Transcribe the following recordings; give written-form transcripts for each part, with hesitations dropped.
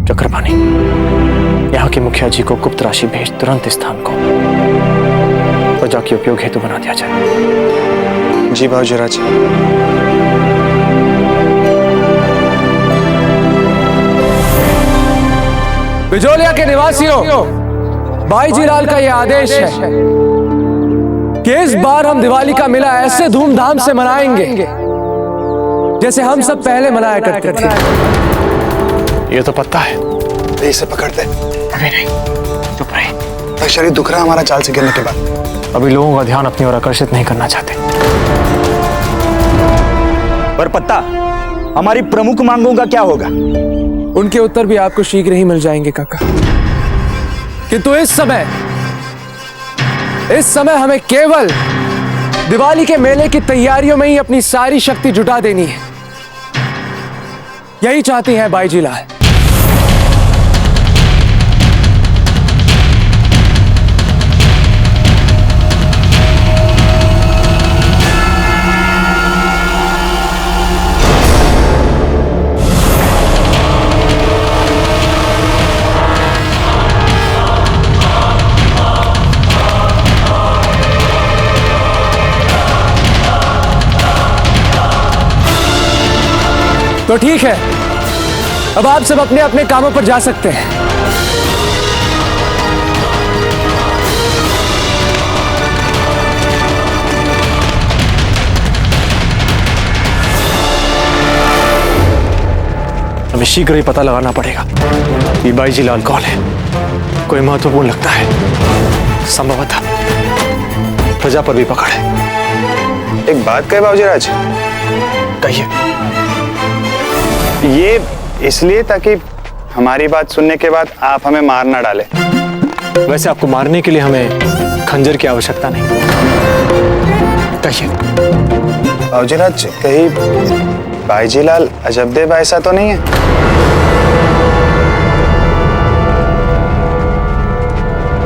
चक्रपाणी, यहाँ के मुखिया जी को गुप्त राशि भेज तुरंत स्थान को प्रजा के उपयोग हेतु बना दिया जाए। जी भाऊजीराज। बिजोलिया के निवासियों, बाईजी लाल का यह आदेश है कि इस बार हम दिवाली का मेला ऐसे धूमधाम से मनाएंगे जैसे हम सब पहले मनाया करते थे। ये तो पता है। तो इसे पकड़ते। अभी नहीं, चुप रहे। शरीर दुख रहा हमारा चाल से गिरने के बाद। अभी लोगों का ध्यान अपनी ओर आकर्षित नहीं करना चाहते। पर पत्ता, हमारी प्रमुख मांगों का क्या होगा? उनके उत्तर भी आपको शीघ्र ही मिल जाएंगे काका। किंतु इस समय हमें केवल दिवाली के मेले की तैयारियों में ही अपनी सारी शक्ति जुटा देनी है। यही चाहती हैं बाईजी लाल। तो ठीक है, अब आप सब अपने अपने कामों पर जा सकते हैं। हमें शीघ्र ही पता लगाना पड़ेगा कि बाईजी लाल कौन है। कोई महत्वपूर्ण लगता है, संभवतः प्रजा पर भी पकड़ है। एक बात कहे भाऊजीराज। कहिए। ये इसलिए ताकि हमारी बात सुनने के बाद आप हमें मार ना डाले। वैसे आपको मारने के लिए हमें खंजर की आवश्यकता नहीं। कहिए। भाऊजीराज, कहीं बाईजी लाल अजबदेव ऐसा तो नहीं है?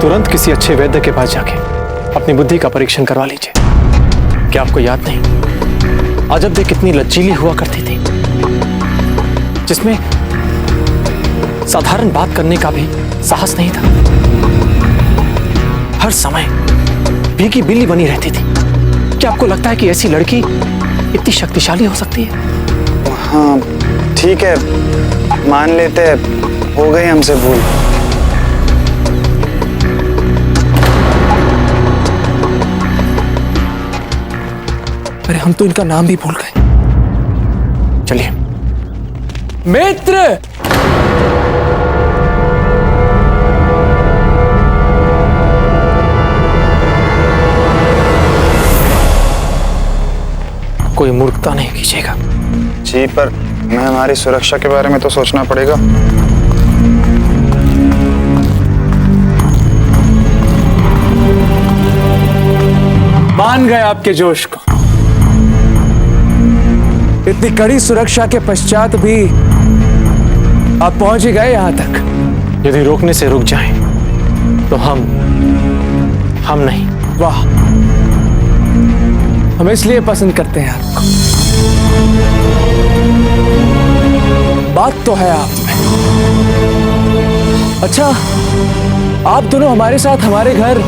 तुरंत किसी अच्छे वैद्य के पास जाके अपनी बुद्धि का परीक्षण करवा लीजिए। क्या आपको याद नहीं, अजबदेव कितनी लचीली हुआ करती थी, जिसमें साधारण बात करने का भी साहस नहीं था। हर समय भीगी बिल्ली बनी रहती थी। क्या आपको लगता है कि ऐसी लड़की इतनी शक्तिशाली हो सकती है? हाँ ठीक है, मान लेते हैं, हो गई हमसे भूल। अरे हम तो इनका नाम भी भूल गए। चलिए। मित्र, कोई मूर्खता नहीं कीजिएगा। जी, पर हमें हमारी सुरक्षा के बारे में तो सोचना पड़ेगा। मान गए आपके जोश को। इतनी कड़ी सुरक्षा के पश्चात भी आप पहुंच ही गए यहां तक। यदि रोकने से रुक जाएं, तो हम नहीं। वाह, हम इसलिए पसंद करते हैं आपको। बात तो है आप में। अच्छा, आप दोनों हमारे साथ हमारे घर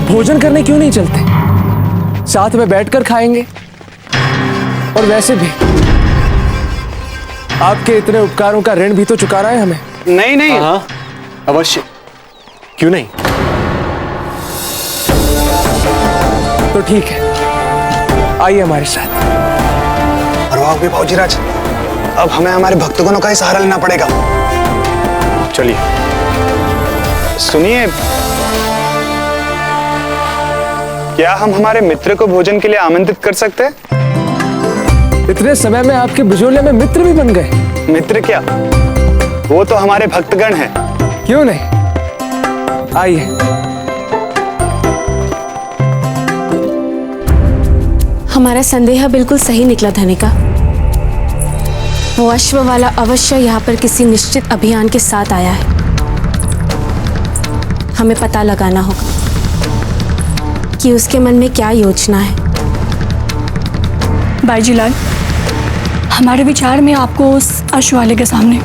भोजन करने क्यों नहीं चलते? साथ में बैठकर खाएंगे। और वैसे भी आपके इतने उपकारों का ऋण भी तो चुकाना है हमें। नहीं नहीं। हाँ, अवश्य, क्यों नहीं। तो ठीक है, आइए हमारे साथ। परवाह भाऊजीराज, अब हमें हमारे भक्तगणों का ही सहारा लेना पड़ेगा। चलिए। सुनिए, क्या हम हमारे मित्र को भोजन के लिए आमंत्रित कर सकते हैं? इतने समय में आपके बिजोलिया में मित्र भी बन गए। मित्र क्या, वो तो हमारे भक्तगण हैं। क्यों नहीं, आइए। हमारा संदेह बिल्कुल सही निकला धनिका। वो अश्व वाला अवश्य यहाँ पर किसी निश्चित अभियान के साथ आया है। हमें पता लगाना होगा कि उसके मन में क्या योजना है। बाईजी लाल, हमारे विचार में आपको उस अश्व वाले के सामने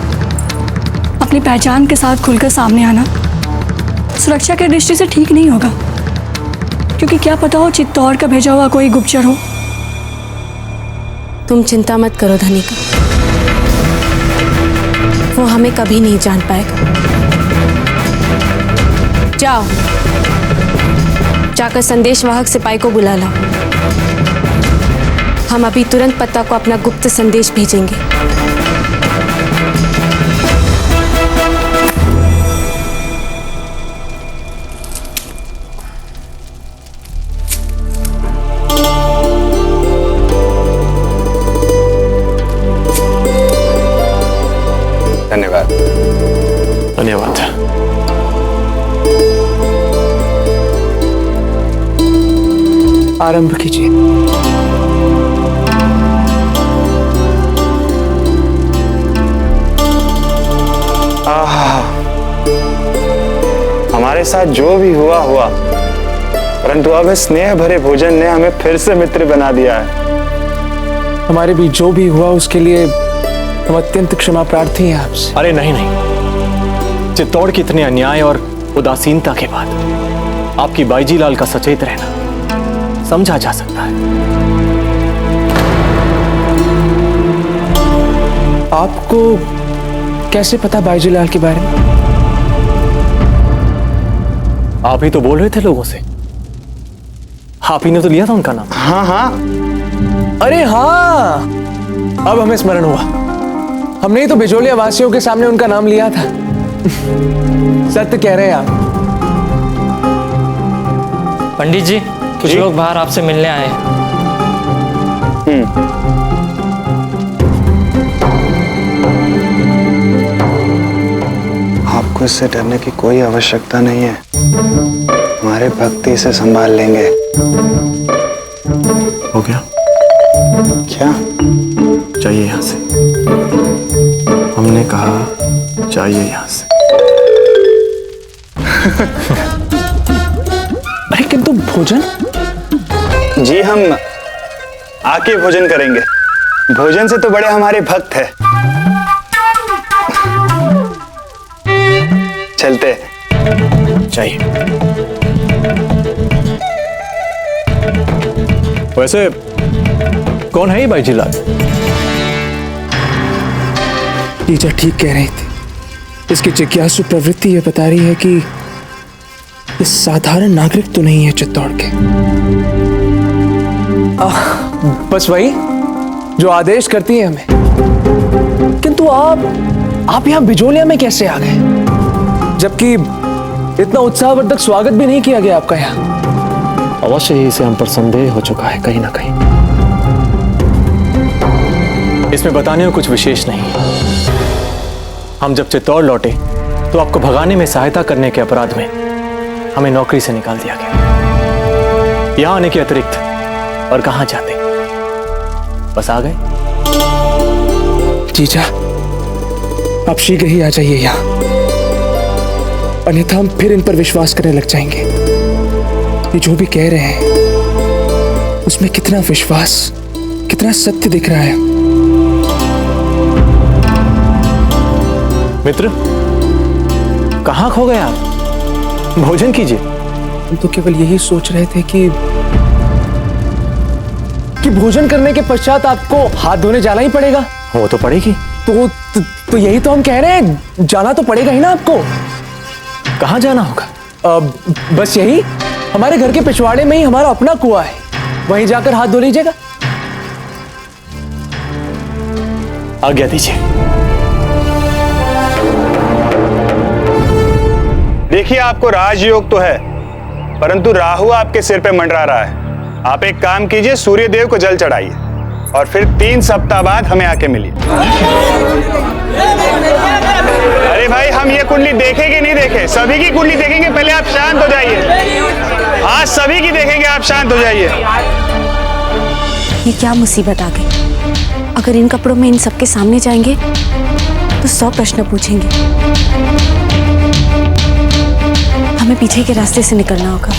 अपनी पहचान के साथ खुलकर सामने आना सुरक्षा की दृष्टि से ठीक नहीं होगा, क्योंकि क्या पता हो चित्तौड़ का भेजा हुआ कोई गुप्तचर हो। तुम चिंता मत करो धनिका, वो हमें कभी नहीं जान पाएगा। जाओ, जाकर संदेशवाहक सिपाही को बुला लाओ। हम अभी तुरंत पत्ता को अपना गुप्त संदेश भेजेंगे। धन्यवाद। धन्यवाद। आरंभ कीजिए। हमारे साथ जो भी हुआ हुआ, परंतु अब इस स्नेह भरे भोजन ने हमें फिर से मित्र बना दिया है। हमारे बीच जो भी हुआ उसके लिए हम अत्यंत क्षमा प्रार्थी हैं आपसे। अरे नहीं नहीं, चित्तौड़ की इतने अन्याय और उदासीनता के बाद आपकी बाईजी लाल का सचेत रहना समझा जा सकता है। आपको कैसे पता बाईजी लाल के बारे में? आप ही तो बोल रहे थे लोगों से, आप ही ने तो लिया था उनका नाम। हाँ हाँ, अरे हाँ, अब हमें स्मरण हुआ। हमने ही तो बिजोलिया वासियों के सामने उनका नाम लिया था। सत्य कह रहे हैं आप। पंडित जी, कुछ लोग बाहर आपसे मिलने आए हैं। आपको इससे डरने की कोई आवश्यकता नहीं है। हमारे भक्ति से संभाल लेंगे। हो गया? क्या चाहिए यहां से? हमने कहा चाहिए यहां से। अरे किंतु भोजन? जी, हम आके भोजन करेंगे। भोजन से तो बड़े हमारे भक्त हैं। चलते। चाहिए। वैसे कौन है ये बाईजी लाल? टीचर ठीक कह रहे थे। इसकी जिज्ञासु प्रवृत्ति ये बता रही है कि ये साधारण नागरिक तो नहीं है चित्तौड़ के। बस वही जो आदेश करती है हमें। किंतु आप यहाँ बिजोलिया में कैसे आ गए, जबकि इतना उत्साहवर्धक स्वागत भी नहीं किया गया आपका यहाँ? अवश्य ही इसे हम पर संदेह हो चुका है कहीं ना कहीं। इसमें बताने में कुछ विशेष नहीं है। हम जब चित्तौड़ लौटे तो आपको भगाने में सहायता करने के अपराध में हमें नौकरी से निकाल दिया गया। यहां आने के अतिरिक्त और कहां जाते? बस आ गए। जीजा, आप शीघ्र ही आ जाइए यहाँ, अन्यथा हम फिर इन पर विश्वास करने लग जाएंगे। ये जो भी कह रहे हैं उसमें कितना विश्वास, कितना सत्य दिख रहा है। मित्र, कहां खो गए आप? भोजन कीजिए। हम तो केवल यही सोच रहे थे कि भोजन करने के पश्चात आपको हाथ धोने जाना ही पड़ेगा। वो तो पड़ेगी। तो यही तो हम कह रहे हैं, जाना तो पड़ेगा ही ना आपको। कहां जाना होगा? बस यही, हमारे घर के पिछवाड़े में ही हमारा अपना कुआं है, वहीं जाकर हाथ धो लीजिएगा। आज्ञा दीजिए। देखिए, आपको राजयोग तो है, परंतु राहु आपके सिर पे मंडरा रहा है। आप एक काम कीजिए, सूर्य देव को जल चढ़ाइए और फिर 3 सप्ताह बाद हमें आके मिलिए। अरे भाई, हम ये कुंडली देखे कि नहीं देखे? सभी की कुंडली देखेंगे, पहले आप शांत हो जाइए। आज सभी की देखेंगे, आप शांत हो जाइए। ये क्या मुसीबत आ गई? अगर इन कपड़ों में इन सबके सामने जाएंगे तो 100 प्रश्न पूछेंगे। हमें पीछे के रास्ते से निकलना होगा।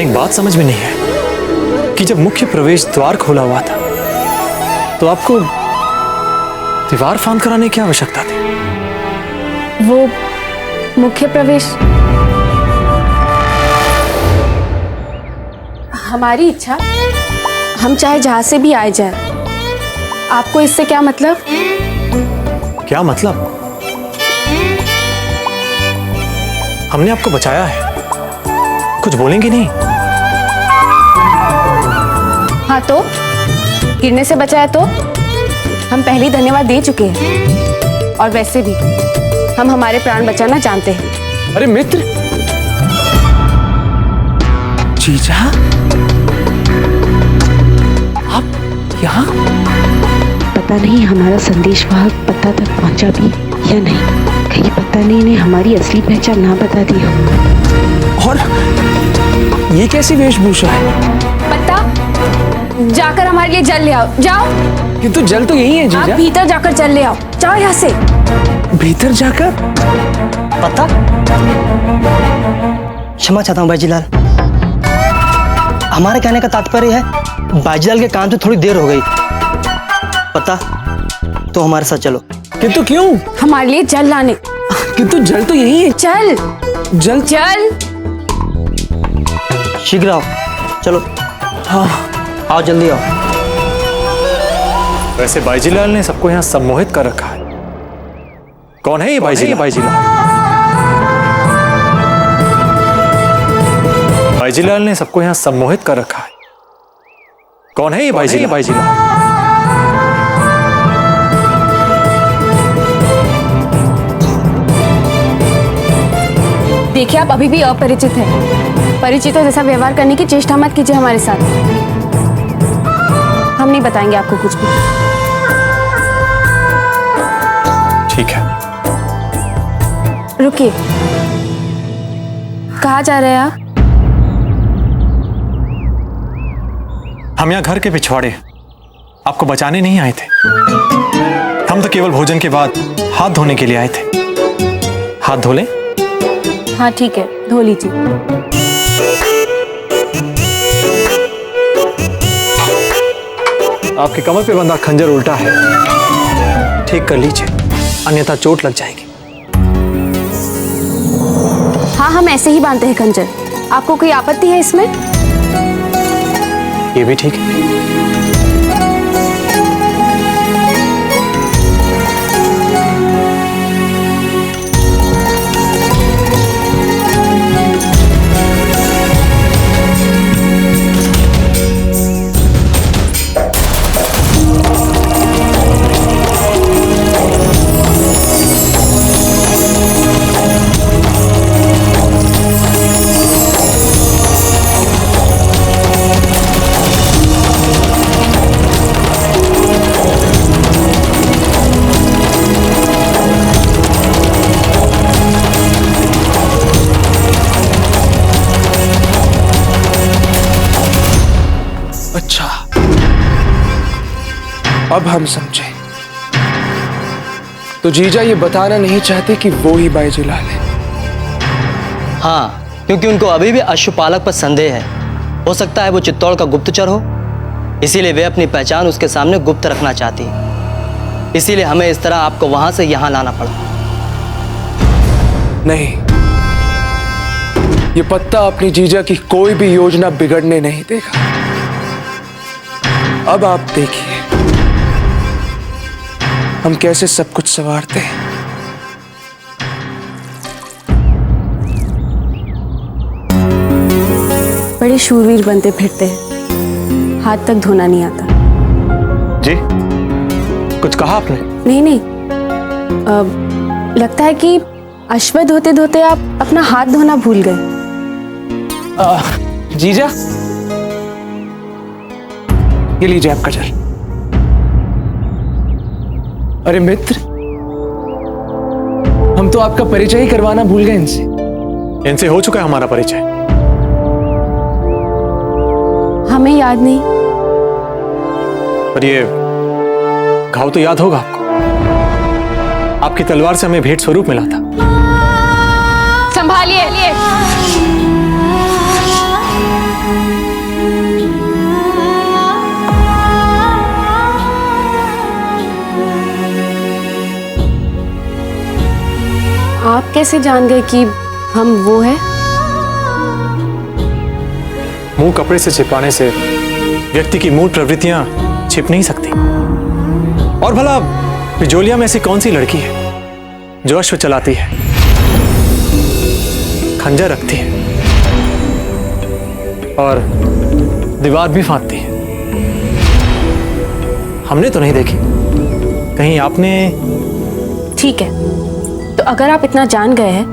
एक बात समझ में नहीं है कि जब मुख्य प्रवेश द्वार खोला हुआ था तो आपको दीवार फांद कर आने की आवश्यकता थी। वो मुख्य प्रवेश हमारी इच्छा, हम चाहे जहां से भी आए जाए। आपको इससे क्या मतलब? क्या मतलब? हमने आपको बचाया है, कुछ बोलेंगे नहीं? हाँ तो गिरने से बचाया तो हम पहले ही धन्यवाद दे चुके हैं, और वैसे भी हम हमारे प्राण बचाना जानते हैं। अरे मित्र, जीजा, आप यहाँ? पता नहीं हमारा संदेश वहां पता तक पहुंचा भी या नहीं। कहीं पता नहीं इन्हें हमारी असली पहचान ना बता दी हो। और ये कैसी वेशभूषा है? पता, जाकर हमारे लिए जल ले आओ। जाओ। किंतु जल तो यही है आप जीजा। भीतर जाकर जल ले आओ। जाओ यहाँ से। भीतर जाकर? पता, क्षमा चाहता हूँ बाजीलाल। हमारे कहने का तात्पर्य है बाजीलाल के काम से थोड़ी देर हो गई। पता, तो हमारे साथ चलो। किंतु क्यों? हमारे लिए जल लाने। किंतु जल तो यही है। चल। जल चल। शीघ्र आओ, चलो। हाँ, आओ जल्दी आओ। वैसे बाईजीलाल ने सबको यहाँ सम्मोहित कर रखा है। कौन है ये बाईजीलाल? बाईजीलाल ने सबको यहाँ सम्मोहित कर रखा है। कौन है ये बाईजीलाल? देखिए, आप अभी भी अपरिचित हैं। परिचितों जैसा व्यवहार करने की चेष्टा मत कीजिए हमारे साथ। हम नहीं बताएंगे आपको कुछ भी। ठीक है, रुकिए, कहाँ जा रहे हैं आप? हम यहाँ घर के पिछवाड़े आपको बचाने नहीं आए थे। हम तो केवल भोजन के बाद हाथ धोने के लिए आए थे। हाथ धो लें? हाँ ठीक है, धो लीजिए। आपके कमर पे बंधा खंजर उल्टा है, ठीक कर लीजिए, अन्यथा चोट लग जाएगी। हाँ, हम ऐसे ही बांधते हैं खंजर। आपको कोई आपत्ति है इसमें? ये भी ठीक है। अच्छा, अब हम समझे। तो जीजा ये बताना नहीं चाहते कि वो ही बाईजीलाल है। हाँ, क्योंकि उनको अभी भी अश्वपालक पर संदेह है। हो सकता है वो चित्तौड़ का गुप्तचर हो, इसीलिए वे अपनी पहचान उसके सामने गुप्त रखना चाहती है। इसीलिए हमें इस तरह आपको वहां से यहां लाना पड़ा। नहीं, ये पत्ता अपनी जीजा की कोई भी योजना बिगड़ने नहीं देगा। अब आप देखिए हम कैसे सब कुछ संवारते हैं। बड़े शूरवीर बनते फिरते हैं, हाथ तक धोना नहीं आता। जी, कुछ कहा आपने? नहीं नहीं, लगता है कि अश्व धोते धोते आप अपना हाथ धोना भूल गए। जीजा, ये लीजिए आपका जल। अरे मित्र, हम तो आपका परिचय ही करवाना भूल गए इनसे। इनसे हो चुका है हमारा परिचय। हमें याद नहीं। पर ये घाव तो याद होगा आपको। आपकी तलवार से हमें भेंट स्वरूप मिला था। आप कैसे जान गए कि हम वो है? मुंह कपड़े से छिपाने से व्यक्ति की मूल प्रवृत्तियां छिप नहीं सकती। और भला बिजोलिया में ऐसी कौन सी लड़की है जो अश्व चलाती है, खंजर रखती है और दीवार भी फांदती है? हमने तो नहीं देखी, कहीं आपने? ठीक है, तो अगर आप इतना जान गए हैं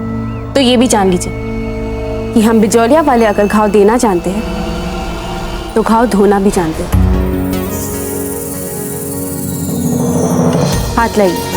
तो ये भी जान लीजिए कि हम बिजौलिया वाले अगर घाव देना जानते हैं तो घाव धोना भी जानते हैं। हाथ लाइए।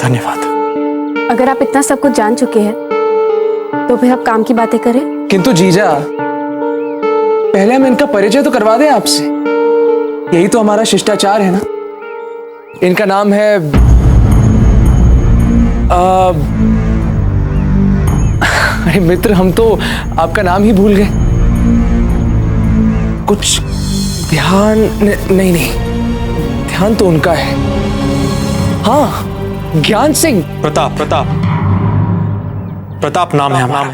धन्यवाद। अगर आप इतना सब कुछ जान चुके हैं तो फिर अब काम की बातें करें। किंतु जीजा, पहले हम इनका परिचय तो करवा दें आपसे, यही तो हमारा शिष्टाचार है ना। इनका नाम है अरे मित्र, हम तो आपका नाम ही भूल गए। कुछ ध्यान नहीं, ध्यान तो उनका है। हाँ, ज्ञान सिंह। प्रताप नाम है हमारा।